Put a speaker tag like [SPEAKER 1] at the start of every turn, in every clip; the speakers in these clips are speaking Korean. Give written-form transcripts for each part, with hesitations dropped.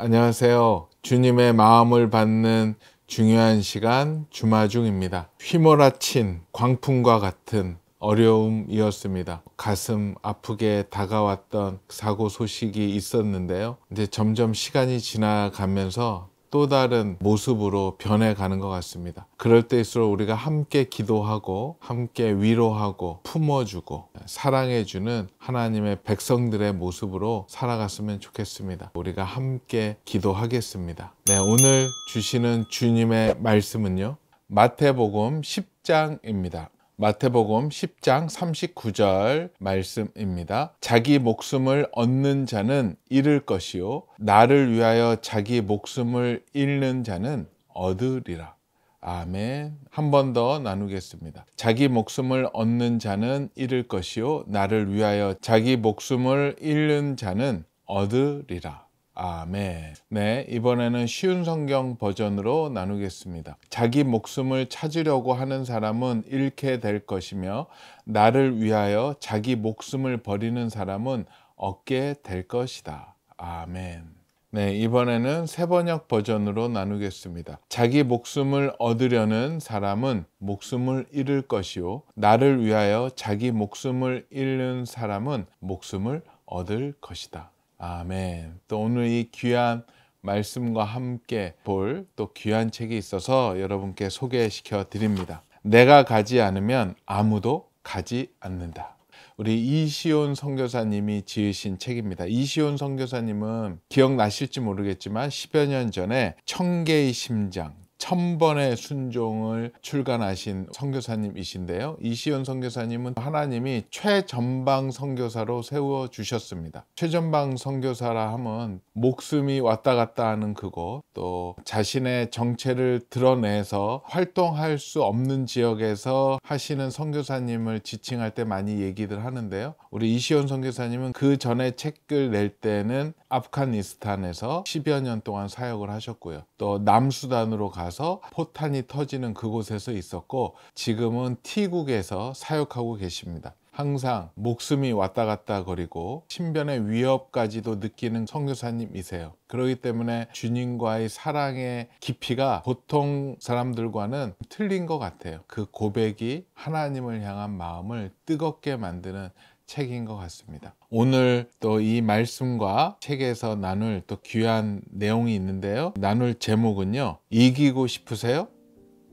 [SPEAKER 1] 안녕하세요. 주님의 마음을 받는 중요한 시간 주마중입니다. 휘몰아친 광풍과 같은 어려움이었습니다. 가슴 아프게 다가왔던 사고 소식이 있었는데요. 이제 점점 시간이 지나가면서 또 다른 모습으로 변해가는 것 같습니다. 그럴 때일수록 우리가 함께 기도하고 함께 위로하고 품어주고 사랑해주는 하나님의 백성들의 모습으로 살아갔으면 좋겠습니다. 우리가 함께 기도하겠습니다. 네, 오늘 주시는 주님의 말씀은요, 마태복음 10장입니다. 마태복음 10장 39절 말씀입니다. 자기 목숨을 얻는 자는 잃을 것이요 나를 위하여 자기 목숨을 잃는 자는 얻으리라. 아멘. 한 번 더 나누겠습니다. 자기 목숨을 얻는 자는 잃을 것이요 나를 위하여 자기 목숨을 잃는 자는 얻으리라. 아멘. 네, 이번에는 쉬운 성경 버전으로 나누겠습니다. 자기 목숨을 찾으려고 하는 사람은 잃게 될 것이며 나를 위하여 자기 목숨을 버리는 사람은 얻게 될 것이다. 아멘. 네, 이번에는 새번역 버전으로 나누겠습니다. 자기 목숨을 얻으려는 사람은 목숨을 잃을 것이요 나를 위하여 자기 목숨을 잃는 사람은 목숨을 얻을 것이다. 아멘. 또 오늘 이 귀한 말씀과 함께 볼 또 귀한 책이 있어서 여러분께 소개시켜 드립니다. 내가 가지 않으면 아무도 가지 않는다. 우리 이시온 선교사님이 지으신 책입니다. 이시온 선교사님은 기억나실지 모르겠지만 10여 년 전에 청개의 심장 1000번의 순종을 출간하신 선교사님이신데요. 이시온 선교사님은 하나님이 최전방 선교사로 세워주셨습니다. 최전방 선교사라 하면 목숨이 왔다 갔다 하는 그곳, 또 자신의 정체를 드러내서 활동할 수 없는 지역에서 하시는 선교사님을 지칭할 때 많이 얘기들 하는데요. 우리 이시온 선교사님은 그 전에 책을 낼 때는 아프가니스탄에서 10여 년 동안 사역을 하셨고요. 또 남수단으로 가서 포탄이 터지는 그곳에서 있었고 지금은 T국에서 사역하고 계십니다. 항상 목숨이 왔다 갔다 거리고 신변의 위협까지도 느끼는 선교사님이세요. 그렇기 때문에 주님과의 사랑의 깊이가 보통 사람들과는 틀린 것 같아요. 그 고백이 하나님을 향한 마음을 뜨겁게 만드는 책인 것 같습니다. 오늘 또 이 말씀과 책에서 나눌 또 귀한 내용이 있는데요. 나눌 제목은요, 이기고 싶으세요?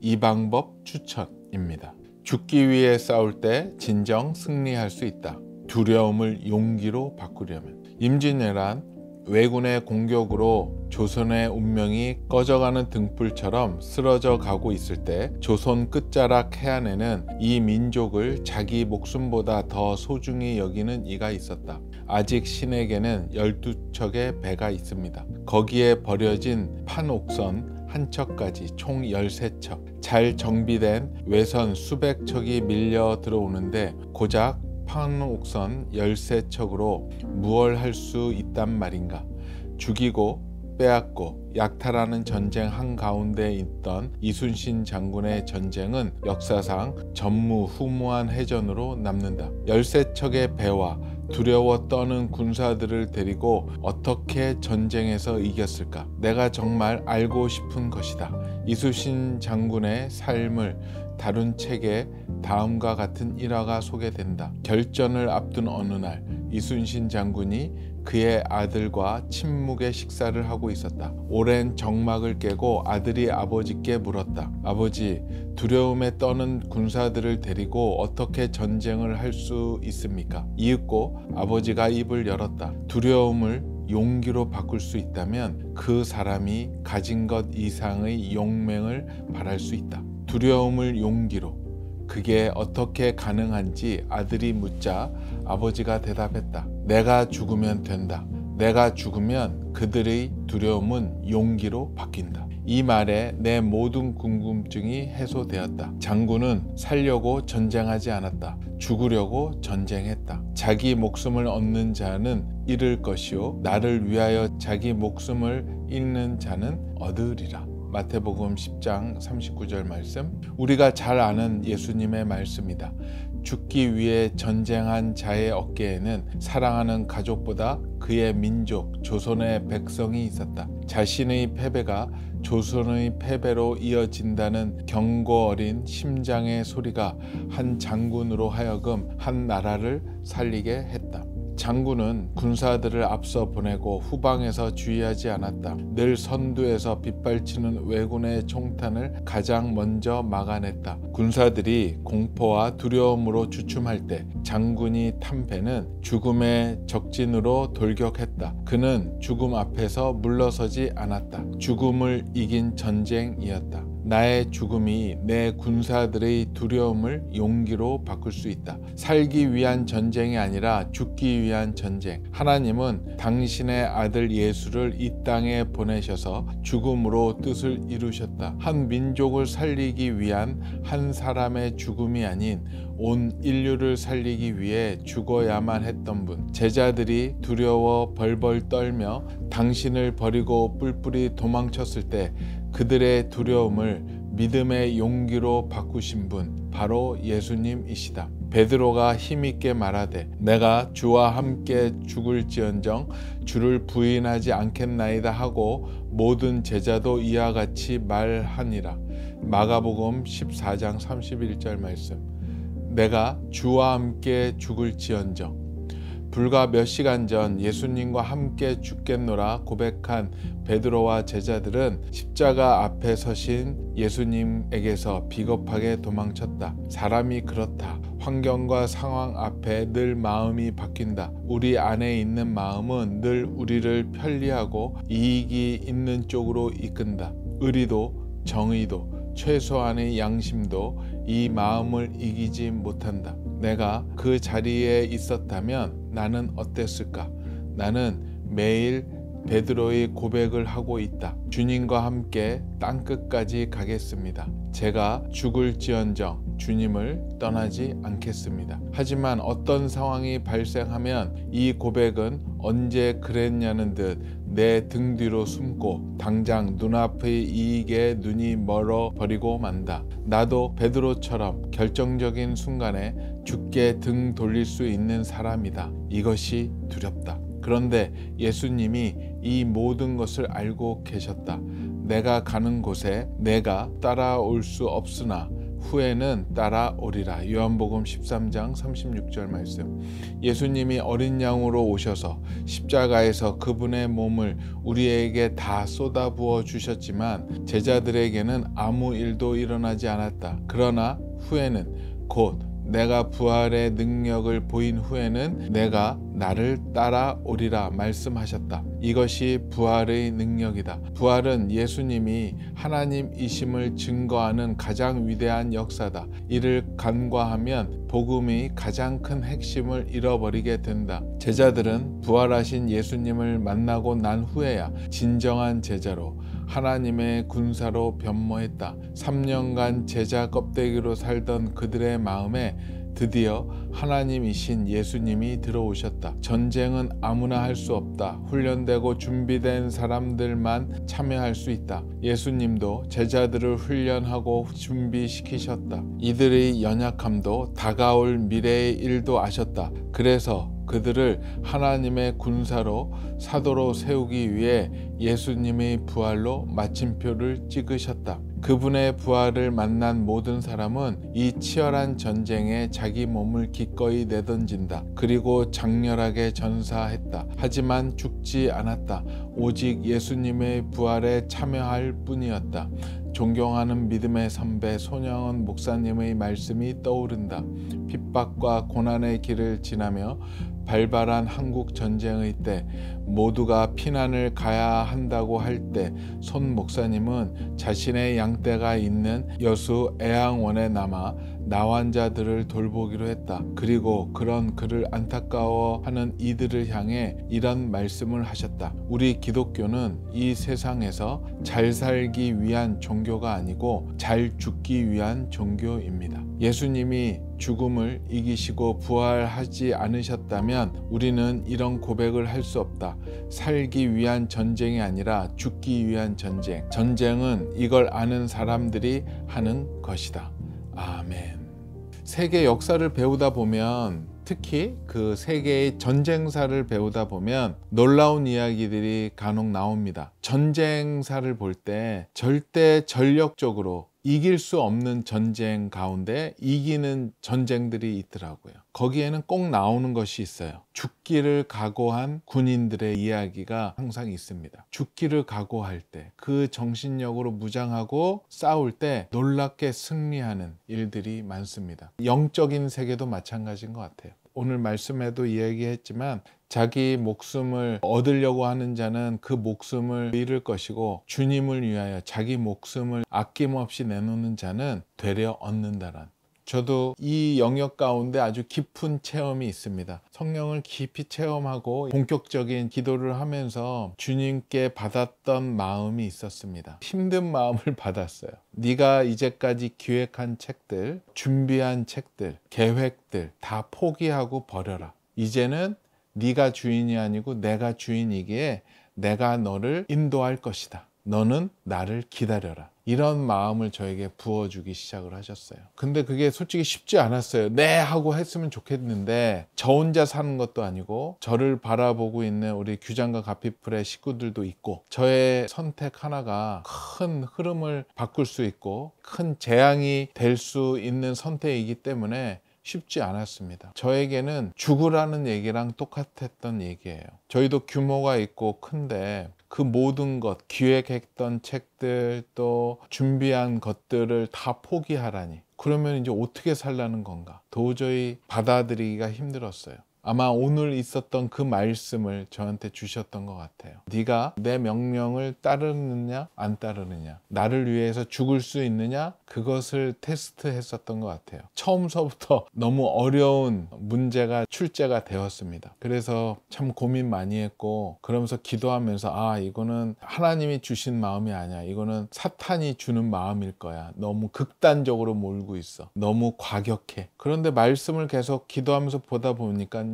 [SPEAKER 1] 이 방법 추천입니다. 죽기 위해 싸울 때 진정 승리할 수 있다. 두려움을 용기로 바꾸려면. 임진왜란 왜군의 공격으로 조선의 운명이 꺼져가는 등불처럼 쓰러져 가고 있을 때 조선 끝자락 해안에는 이 민족을 자기 목숨보다 더 소중히 여기는 이가 있었다. 아직 신에게는 12척의 배가 있습니다. 거기에 버려진 판옥선 한 척까지 총 13척, 잘 정비된 외선 수백 척이 밀려 들어오는데 고작 판옥선 13척으로 무얼 할 수 있단 말인가. 죽이고 빼앗고 약탈하는 전쟁 한가운데 있던 이순신 장군의 전쟁은 역사상 전무후무한 해전으로 남는다. 13척의 배와 두려워 떠는 군사들을 데리고 어떻게 전쟁에서 이겼을까? 내가 정말 알고 싶은 것이다. 이순신 장군의 삶을 다룬 책에 다음과 같은 일화가 소개된다. 결전을 앞둔 어느 날 이순신 장군이 그의 아들과 침묵의 식사를 하고 있었다. 오랜 정막을 깨고 아들이 아버지께 물었다. 아버지, 두려움에 떠는 군사들을 데리고 어떻게 전쟁을 할 수 있습니까? 이윽고 아버지가 입을 열었다. 두려움을 용기로 바꿀 수 있다면 그 사람이 가진 것 이상의 용맹을 바랄 수 있다. 두려움을 용기로. 그게 어떻게 가능한지 아들이 묻자 아버지가 대답했다. 내가 죽으면 된다. 내가 죽으면 그들의 두려움은 용기로 바뀐다. 이 말에 내 모든 궁금증이 해소되었다. 장군은 살려고 전쟁하지 않았다. 죽으려고 전쟁했다. 자기 목숨을 얻는 자는 잃을 것이요 나를 위하여 자기 목숨을 잃는 자는 얻으리라. 마태복음 10장 39절 말씀, 우리가 잘 아는 예수님의 말씀이다. 죽기 위해 전쟁한 자의 어깨에는 사랑하는 가족보다 그의 민족, 조선의 백성이 있었다. 자신의 패배가 조선의 패배로 이어진다는 경고 어린 심장의 소리가 한 장군으로 하여금 한 나라를 살리게 했다. 장군은 군사들을 앞서 보내고 후방에서 주의하지 않았다. 늘 선두에서 빗발치는 왜군의 총탄을 가장 먼저 막아냈다. 군사들이 공포와 두려움으로 주춤할 때 장군이 탄 배는 죽음의 적진으로 돌격했다. 그는 죽음 앞에서 물러서지 않았다. 죽음을 이긴 전쟁이었다. 나의 죽음이 내 군사들의 두려움을 용기로 바꿀 수 있다. 살기 위한 전쟁이 아니라 죽기 위한 전쟁. 하나님은 당신의 아들 예수를 이 땅에 보내셔서 죽음으로 뜻을 이루셨다. 한 민족을 살리기 위한 한 사람의 죽음이 아닌 온 인류를 살리기 위해 죽어야만 했던 분. 제자들이 두려워 벌벌 떨며 당신을 버리고 뿔뿔이 도망쳤을 때 그들의 두려움을 믿음의 용기로 바꾸신 분, 바로 예수님이시다. 베드로가 힘있게 말하되 내가 주와 함께 죽을지언정 주를 부인하지 않겠나이다 하고 모든 제자도 이와 같이 말하니라. 마가복음 14장 31절 말씀. 내가 주와 함께 죽을지언정. 불과 몇 시간 전 예수님과 함께 죽겠노라 고백한 베드로와 제자들은 십자가 앞에 서신 예수님에게서 비겁하게 도망쳤다. 사람이 그렇다. 환경과 상황 앞에 늘 마음이 바뀐다. 우리 안에 있는 마음은 늘 우리를 편리하고 이익이 있는 쪽으로 이끈다. 의리도 정의도 최소한의 양심도 이 마음을 이기지 못한다. 내가 그 자리에 있었다면 나는 어땠을까? 나는 매일 베드로의 고백을 하고 있다. 주님과 함께 땅끝까지 가겠습니다. 제가 죽을지언정 주님을 떠나지 않겠습니다. 하지만 어떤 상황이 발생하면 이 고백은 언제 그랬냐는 듯 내 등 뒤로 숨고 당장 눈앞의 이익에 눈이 멀어 버리고 만다. 나도 베드로처럼 결정적인 순간에 죽게 등 돌릴 수 있는 사람이다. 이것이 두렵다. 그런데 예수님이 이 모든 것을 알고 계셨다. 내가 가는 곳에 내가 따라올 수 없으나 후에는 따라오리라. 요한복음 13장 36절 말씀. 예수님이 어린 양으로 오셔서 십자가에서 그분의 몸을 우리에게 다 쏟아부어 주셨지만 제자들에게는 아무 일도 일어나지 않았다. 그러나 후에는 곧 내가 부활의 능력을 보인 후에는 내가 나를 따라오리라 말씀하셨다. 이것이 부활의 능력이다. 부활은 예수님이 하나님이심을 증거하는 가장 위대한 역사다. 이를 간과하면 복음의 가장 큰 핵심을 잃어버리게 된다. 제자들은 부활하신 예수님을 만나고 난 후에야 진정한 제자로 하나님의 군사로 변모했다. 3년간 제자 껍데기로 살던 그들의 마음에 드디어 하나님이신 예수님이 들어오셨다. 전쟁은 아무나 할 수 없다. 훈련되고 준비된 사람들만 참여할 수 있다. 예수님도 제자들을 훈련하고 준비시키셨다. 이들의 연약함도 다가올 미래의 일도 아셨다. 그래서 그들을 하나님의 군사로 사도로 세우기 위해 예수님의 부활로 마침표를 찍으셨다. 그분의 부활을 만난 모든 사람은 이 치열한 전쟁에 자기 몸을 기꺼이 내던진다. 그리고 장렬하게 전사했다. 하지만 죽지 않았다. 오직 예수님의 부활에 참여할 뿐이었다. 존경하는 믿음의 선배 손영은 목사님의 말씀이 떠오른다. 핍박과 고난의 길을 지나며 발발한 한국 전쟁의 때 모두가 피난을 가야 한다고 할 때 손 목사님은 자신의 양떼가 있는 여수 애양원에 남아 나환자들을 돌보기로 했다. 그리고 그런 그를 안타까워하는 이들을 향해 이런 말씀을 하셨다. 우리 기독교는 이 세상에서 잘 살기 위한 종교가 아니고 잘 죽기 위한 종교입니다. 예수님이 죽음을 이기시고 부활하지 않으셨다면 우리는 이런 고백을 할 수 없다. 살기 위한 전쟁이 아니라 죽기 위한 전쟁. 전쟁은 이걸 아는 사람들이 하는 것이다. 아멘. 세계 역사를 배우다 보면, 특히 그 세계의 전쟁사를 배우다 보면 놀라운 이야기들이 간혹 나옵니다. 전쟁사를 볼 때 절대 전력적으로 이길 수 없는 전쟁 가운데 이기는 전쟁들이 있더라고요. 거기에는 꼭 나오는 것이 있어요. 죽기를 각오한 군인들의 이야기가 항상 있습니다. 죽기를 각오할 때, 그 정신력으로 무장하고 싸울 때 놀랍게 승리하는 일들이 많습니다. 영적인 세계도 마찬가지인 것 같아요. 오늘 말씀에도 이야기했지만 자기 목숨을 얻으려고 하는 자는 그 목숨을 잃을 것이고, 주님을 위하여 자기 목숨을 아낌없이 내놓는 자는 되려 얻는다란, 저도 이 영역 가운데 아주 깊은 체험이 있습니다. 성령을 깊이 체험하고 본격적인 기도를 하면서 주님께 받았던 마음이 있었습니다. 힘든 마음을 받았어요. 네가 이제까지 기획한 책들, 준비한 책들, 계획들 다 포기하고 버려라. 이제는 네가 주인이 아니고 내가 주인이기에 내가 너를 인도할 것이다. 너는 나를 기다려라. 이런 마음을 저에게 부어주기 시작을 하셨어요. 근데 그게 솔직히 쉽지 않았어요. 네 하고 했으면 좋겠는데, 저 혼자 사는 것도 아니고 저를 바라보고 있는 우리 규장과 가피풀의 식구들도 있고, 저의 선택 하나가 큰 흐름을 바꿀 수 있고 큰 재앙이 될 수 있는 선택이기 때문에 쉽지 않았습니다. 저에게는 죽으라는 얘기랑 똑같았던 얘기예요. 저희도 규모가 있고 큰데 그 모든 것, 기획했던 책들, 또 준비한 것들을 다 포기하라니, 그러면 이제 어떻게 살라는 건가? 도저히 받아들이기가 힘들었어요. 아마 오늘 있었던 그 말씀을 저한테 주셨던 것 같아요. 네가 내 명령을 따르느냐 안 따르느냐, 나를 위해서 죽을 수 있느냐, 그것을 테스트했었던 것 같아요. 처음서부터 너무 어려운 문제가 출제가 되었습니다. 그래서 참 고민 많이 했고, 그러면서 기도하면서 이거는 하나님이 주신 마음이 아니야, 이거는 사탄이 주는 마음일 거야, 너무 극단적으로 몰고 있어, 너무 과격해. 그런데 말씀을 계속 기도하면서 보다 보니까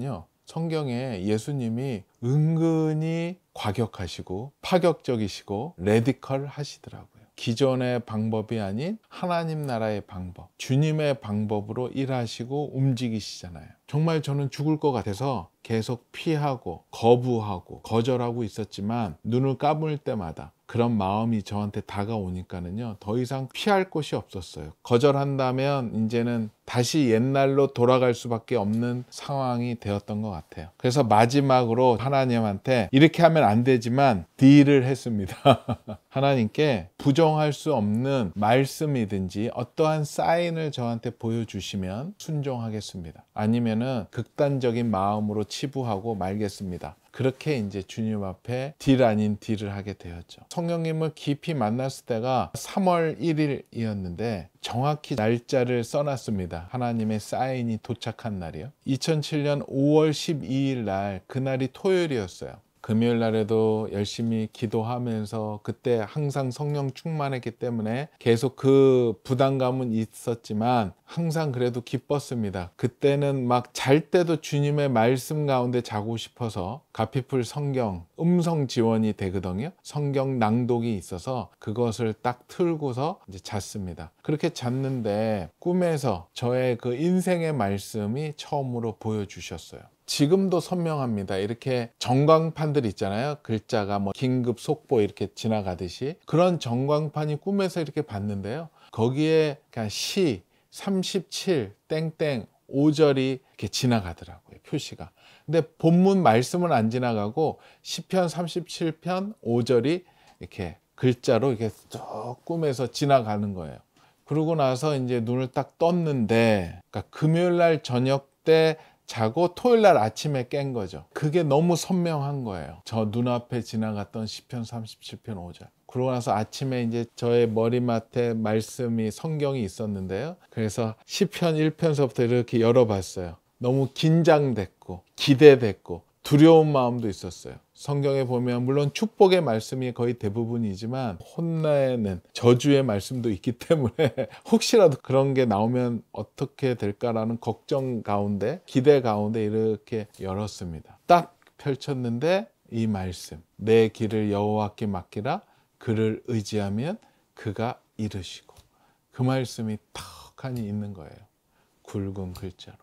[SPEAKER 1] 성경에 예수님이 은근히 과격하시고 파격적이시고 레디컬 하시더라고요. 기존의 방법이 아닌 하나님 나라의 방법, 주님의 방법으로 일하시고 움직이시잖아요. 정말 저는 죽을 것 같아서 계속 피하고 거부하고 거절하고 있었지만, 눈을 감을 때마다 그런 마음이 저한테 다가오니까는요, 더 이상 피할 곳이 없었어요. 거절한다면 이제는 다시 옛날로 돌아갈 수밖에 없는 상황이 되었던 것 같아요. 그래서 마지막으로 하나님한테 이렇게 하면 안 되지만 딜을 했습니다. 하나님께 부정할 수 없는 말씀이든지 어떠한 사인을 저한테 보여주시면 순종하겠습니다. 아니면은 극단적인 마음으로 치부하고 말겠습니다. 그렇게 이제 주님 앞에 딜 아닌 딜을 하게 되었죠. 성령님을 깊이 만났을 때가 3월 1일이었는데 정확히 날짜를 써놨습니다. 하나님의 사인이 도착한 날이요. 2007년 5월 12일 날, 그날이 토요일이었어요. 금요일 날에도 열심히 기도하면서, 그때 항상 성령 충만했기 때문에 계속 그 부담감은 있었지만 항상 그래도 기뻤습니다. 그때는 막 잘 때도 주님의 말씀 가운데 자고 싶어서 가피풀 성경 음성 지원이 되거든요. 성경 낭독이 있어서 그것을 딱 틀고서 이제 잤습니다. 그렇게 잤는데 꿈에서 저의 그 인생의 말씀이 처음으로 보여주셨어요. 지금도 선명합니다. 이렇게 전광판들 있잖아요. 글자가 뭐 긴급 속보 이렇게 지나가듯이, 그런 전광판이 꿈에서 이렇게 봤는데요. 거기에 그냥 시 37 땡땡 5절이 이렇게 지나가더라고요, 표시가. 근데 본문 말씀은 안 지나가고 시편 37편 5절이 이렇게 글자로 이렇게 쭉 꿈에서 지나가는 거예요. 그러고 나서 이제 눈을 딱 떴는데, 그러니까 금요일 날 저녁 때 자고 토요일 날 아침에 깬 거죠. 그게 너무 선명한 거예요. 저 눈앞에 지나갔던 시편 37편 5절. 그러고 나서 아침에 이제 저의 머리맡에 말씀이, 성경이 있었는데요. 그래서 시편 1편서부터 이렇게 열어봤어요. 너무 긴장됐고 기대됐고 두려운 마음도 있었어요. 성경에 보면 물론 축복의 말씀이 거의 대부분이지만 혼내는 저주의 말씀도 있기 때문에 혹시라도 그런 게 나오면 어떻게 될까라는 걱정 가운데, 기대 가운데 이렇게 열었습니다. 딱 펼쳤는데 이 말씀, 내 길을 여호와께 맡기라, 그를 의지하면 그가 이르시고, 그 말씀이 턱하니 있는 거예요. 붉은 글자로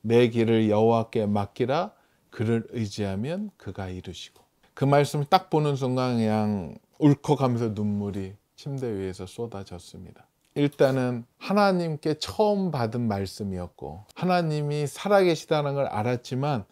[SPEAKER 1] 내 길을 여호와께 맡기라. 그를 의지하면 그가 이루시고. 그 말씀을 딱 보는 순간 그냥 울컥하면서 눈물이 침대 위에서 쏟아졌습니다. 일단은 하나님께 처음 받은 말씀이었고 하나님이 살아계시다는 걸 알았지만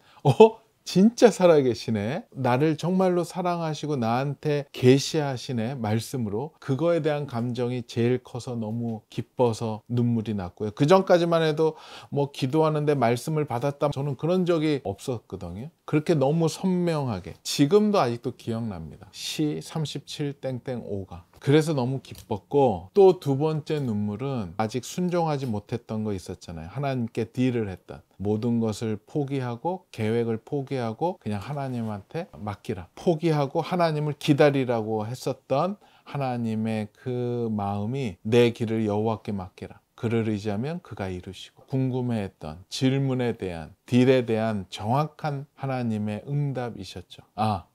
[SPEAKER 1] 진짜 살아계시네, 나를 정말로 사랑하시고 나한테 계시하시네 말씀으로, 그거에 대한 감정이 제일 커서 너무 기뻐서 눈물이 났고요. 그 전까지만 해도 뭐 기도하는데 말씀을 받았다, 저는 그런 적이 없었거든요. 그렇게 너무 선명하게 지금도 아직도 기억납니다. 시 37땡땡5가. 그래서 너무 기뻤고, 또 두 번째 눈물은 아직 순종하지 못했던 거 있었잖아요. 하나님께 딜을 했던 모든 것을 포기하고 계획을 포기하고 그냥 하나님한테 맡기라, 포기하고 하나님을 기다리라고 했었던 하나님의 그 마음이 내 길을 여호와께 맡기라. 그를 의지하면 그가 이루시고. 궁금해했던 질문에 대한, 딜에 대한 정확한 하나님의 응답이셨죠.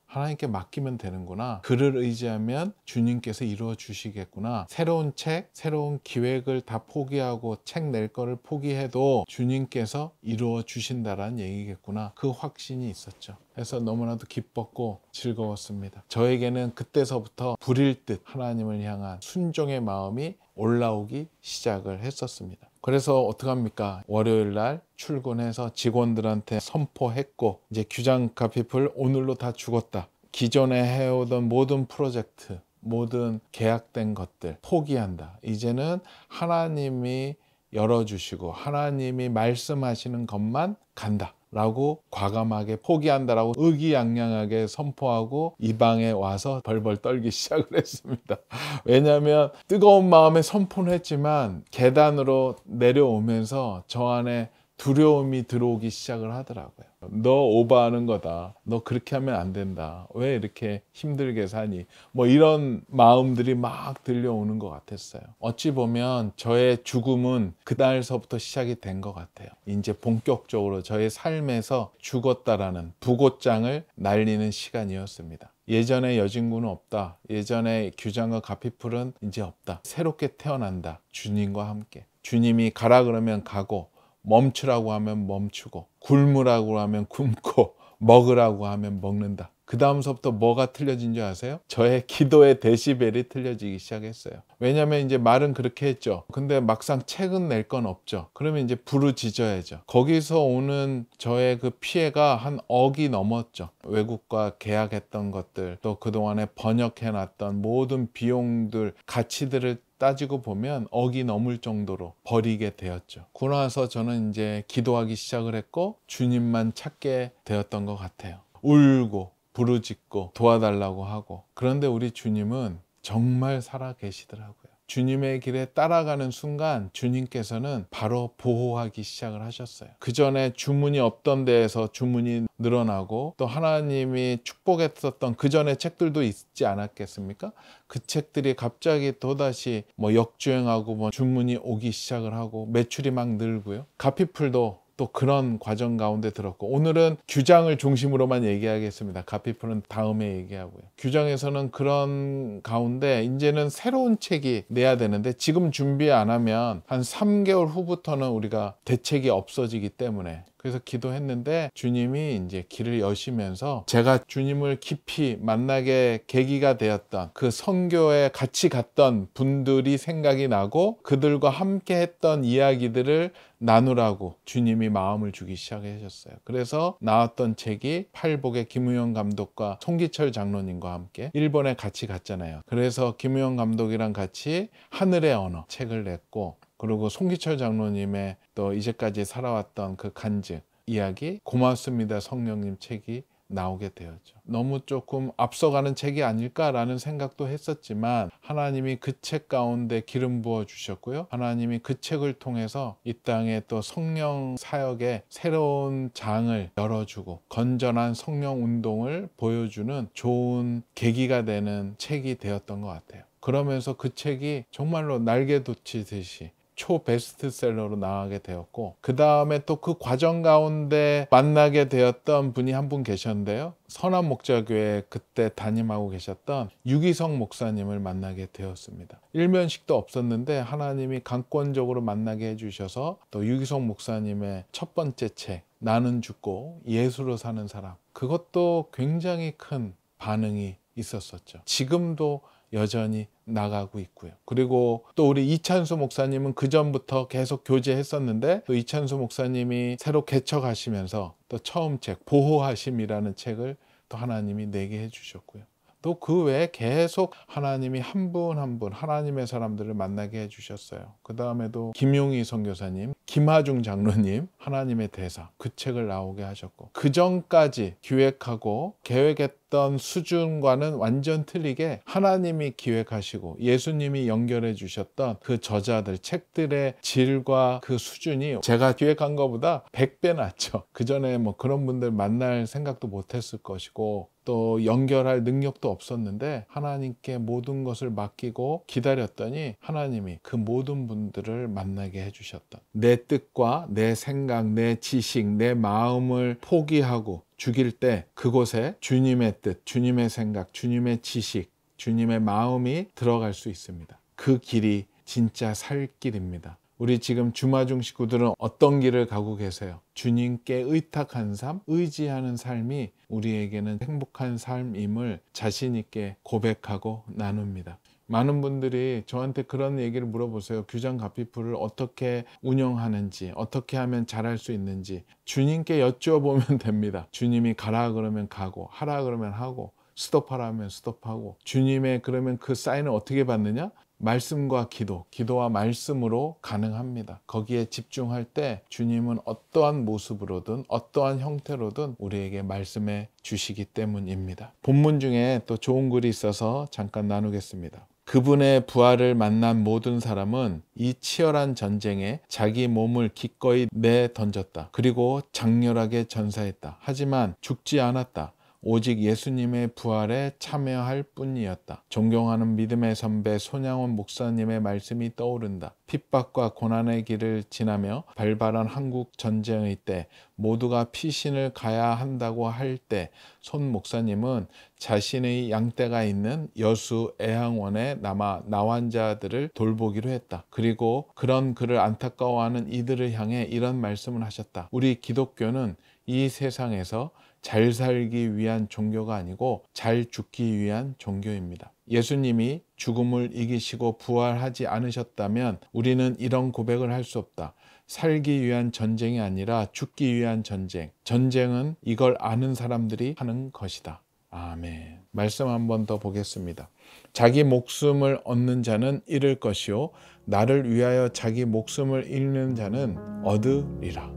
[SPEAKER 1] 하나님께 맡기면 되는구나. 그를 의지하면 주님께서 이루어 주시겠구나. 새로운 책, 새로운 기획을 다 포기하고 책 낼 거를 포기해도 주님께서 이루어 주신다라는 얘기겠구나. 그 확신이 있었죠. 그래서 너무나도 기뻤고 즐거웠습니다. 저에게는 그때서부터 불일 듯 하나님을 향한 순종의 마음이 올라오기 시작을 했었습니다. 그래서 어떡합니까? 월요일 날 출근해서 직원들한테 선포했고, 이제 규장 카피풀 오늘로 다 죽었다. 기존에 해오던 모든 프로젝트, 모든 계약된 것들 포기한다. 이제는 하나님이 열어주시고 하나님이 말씀하시는 것만 간다 라고 과감하게 포기한다라고 의기양양하게 선포하고 이 방에 와서 벌벌 떨기 시작을 했습니다. 왜냐하면 뜨거운 마음에 선포는 했지만 계단으로 내려오면서 저 안에 두려움이 들어오기 시작을 하더라고요. 너 오버하는 거다. 너 그렇게 하면 안 된다. 왜 이렇게 힘들게 사니? 뭐 이런 마음들이 막 들려오는 것 같았어요. 어찌 보면 저의 죽음은 그날서부터 시작이 된 것 같아요. 이제 본격적으로 저의 삶에서 죽었다라는 부고장을 날리는 시간이었습니다. 예전에 여진구는 없다. 예전에 규장과 가피풀은 이제 없다. 새롭게 태어난다. 주님과 함께. 주님이 가라 그러면 가고, 멈추라고 하면 멈추고, 굶으라고 하면 굶고, 먹으라고 하면 먹는다. 그 다음서부터 뭐가 틀려진 줄 아세요? 저의 기도의 데시벨이 틀려지기 시작했어요. 왜냐면 이제 말은 그렇게 했죠. 근데 막상 책은 낼 건 없죠. 그러면 이제 부르짖어야죠. 거기서 오는 저의 그 피해가 한 억이 넘었죠. 외국과 계약했던 것들, 또 그동안에 번역해놨던 모든 비용들, 가치들을 따지고 보면 억이 넘을 정도로 버리게 되었죠. 그러고 나서 저는 이제 기도하기 시작을 했고 주님만 찾게 되었던 것 같아요. 울고 부르짖고 도와달라고 하고. 그런데 우리 주님은 정말 살아 계시더라고요. 주님의 길에 따라가는 순간 주님께서는 바로 보호하기 시작을 하셨어요. 그 전에 주문이 없던 데에서 주문이 늘어나고, 또 하나님이 축복했었던 그 전에 책들도 있지 않았겠습니까? 그 책들이 갑자기 또다시 역주행하고 주문이 오기 시작을 하고 매출이 막 늘고요. 가피풀도 또 그런 과정 가운데 들었고, 오늘은 규장을 중심으로만 얘기하겠습니다. 가피풀은 다음에 얘기하고요. 규장에서는 그런 가운데 이제는 새로운 책이 내야 되는데, 지금 준비 안 하면 한 3개월 후부터는 우리가 대책이 없어지기 때문에, 그래서 기도했는데 주님이 이제 길을 여시면서 제가 주님을 깊이 만나게 계기가 되었던 그 선교에 같이 갔던 분들이 생각이 나고, 그들과 함께 했던 이야기들을 나누라고 주님이 마음을 주기 시작하셨어요. 그래서 나왔던 책이 팔복의 김우영 감독과 송기철 장로님과 함께 일본에 같이 갔잖아요. 그래서 김우영 감독이랑 같이 하늘의 언어 책을 냈고, 그리고 송기철 장로님의 또 이제까지 살아왔던 그 간증 이야기, 고맙습니다 성령님 책이 나오게 되었죠. 너무 조금 앞서가는 책이 아닐까라는 생각도 했었지만, 하나님이 그 책 가운데 기름 부어 주셨고요. 하나님이 그 책을 통해서 이 땅에 또 성령 사역의 새로운 장을 열어주고 건전한 성령 운동을 보여주는 좋은 계기가 되는 책이 되었던 것 같아요. 그러면서 그 책이 정말로 날개 돋치듯이 초베스트셀러로 나가게 되었고, 그 다음에 또 그 과정 가운데 만나게 되었던 분이 한 분 계셨는데요. 선한목자교회 그때 담임하고 계셨던 유기성 목사님을 만나게 되었습니다. 일면식도 없었는데 하나님이 강권적으로 만나게 해주셔서 또 유기성 목사님의 첫 번째 책 나는 죽고 예수로 사는 사람, 그것도 굉장히 큰 반응이 있었었죠. 지금도 여전히 나가고 있고요. 그리고 또 우리 이찬수 목사님은 그 전부터 계속 교제했었는데, 또 이찬수 목사님이 새로 개척하시면서 또 처음 책 보호하심이라는 책을 또 하나님이 내게 해주셨고요. 또 그 외에 계속 하나님이 한 분 한 분 하나님의 사람들을 만나게 해주셨어요. 그 다음에도 김용희 선교사님, 김하중 장로님, 하나님의 대사, 그 책을 나오게 하셨고, 그 전까지 기획하고 계획했던 수준과는 완전 틀리게 하나님이 기획하시고 예수님이 연결해 주셨던 그 저자들, 책들의 질과 그 수준이 제가 기획한 것보다 100배 낮죠. 그 전에 뭐 그런 분들 만날 생각도 못했을 것이고, 또 연결할 능력도 없었는데 하나님께 모든 것을 맡기고 기다렸더니 하나님이 그 모든 분들을 만나게 해주셨던, 내 뜻과 내 생각, 내 지식, 내 마음을 포기하고 죽일 때 그곳에 주님의 뜻, 주님의 생각, 주님의 지식, 주님의 마음이 들어갈 수 있습니다. 그 길이 진짜 살 길입니다. 우리 지금 주마중 식구들은 어떤 길을 가고 계세요? 주님께 의탁한 삶, 의지하는 삶이 우리에게는 행복한 삶임을 자신 있게 고백하고 나눕니다. 많은 분들이 저한테 그런 얘기를 물어보세요. 규장 가피풀을 어떻게 운영하는지, 어떻게 하면 잘할 수 있는지. 주님께 여쭈어보면 됩니다. 주님이 가라 그러면 가고, 하라 그러면 하고, 스톱하라 하면 스톱하고. 주님의 그러면 그 사인을 어떻게 받느냐? 말씀과 기도, 기도와 말씀으로 가능합니다. 거기에 집중할 때 주님은 어떠한 모습으로든 어떠한 형태로든 우리에게 말씀해 주시기 때문입니다. 본문 중에 또 좋은 글이 있어서 잠깐 나누겠습니다. 그분의 부활을 만난 모든 사람은 이 치열한 전쟁에 자기 몸을 기꺼이 내던졌다. 그리고 장렬하게 전사했다. 하지만 죽지 않았다. 오직 예수님의 부활에 참여할 뿐이었다. 존경하는 믿음의 선배 손양원 목사님의 말씀이 떠오른다. 핍박과 고난의 길을 지나며 발발한 한국 전쟁의 때 모두가 피신을 가야 한다고 할 때 손 목사님은 자신의 양떼가 있는 여수 애항원에 남아 나환자들을 돌보기로 했다. 그리고 그런 그를 안타까워하는 이들을 향해 이런 말씀을 하셨다. 우리 기독교는 이 세상에서 잘 살기 위한 종교가 아니고 잘 죽기 위한 종교입니다. 예수님이 죽음을 이기시고 부활하지 않으셨다면 우리는 이런 고백을 할 수 없다. 살기 위한 전쟁이 아니라 죽기 위한 전쟁. 전쟁은 이걸 아는 사람들이 하는 것이다. 아멘. 말씀 한 번 더 보겠습니다. 자기 목숨을 얻는 자는 잃을 것이요 나를 위하여 자기 목숨을 잃는 자는 얻으리라.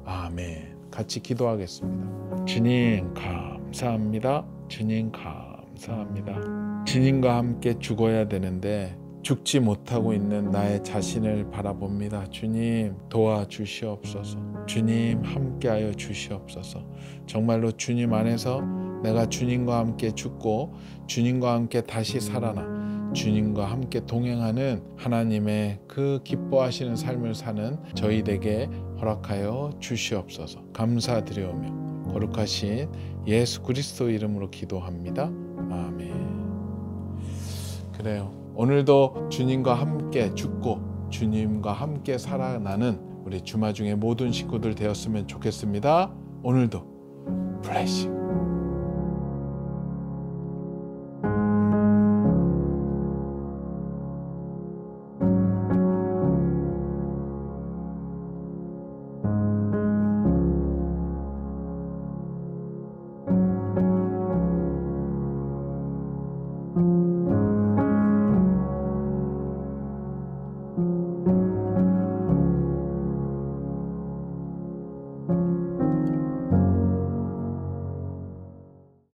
[SPEAKER 1] 아멘. 같이 기도하겠습니다. 주님 감사합니다. 주님 감사합니다. 주님과 함께 죽어야 되는데 죽지 못하고 있는 나의 자신을 바라봅니다. 주님 도와주시옵소서. 주님 함께하여 주시옵소서. 정말로 주님 안에서 내가 주님과 함께 죽고 주님과 함께 다시 살아나 주님과 함께 동행하는 하나님의 그 기뻐하시는 삶을 사는 저희에게 허락하여 주시옵소서. 감사드리오며 거룩하신 예수 그리스도 이름으로 기도합니다. 아멘. 그래요. 오늘도 주님과 함께 죽고 주님과 함께 살아나는 우리 주마중의 모든 식구들 되었으면 좋겠습니다. 오늘도 블레싱.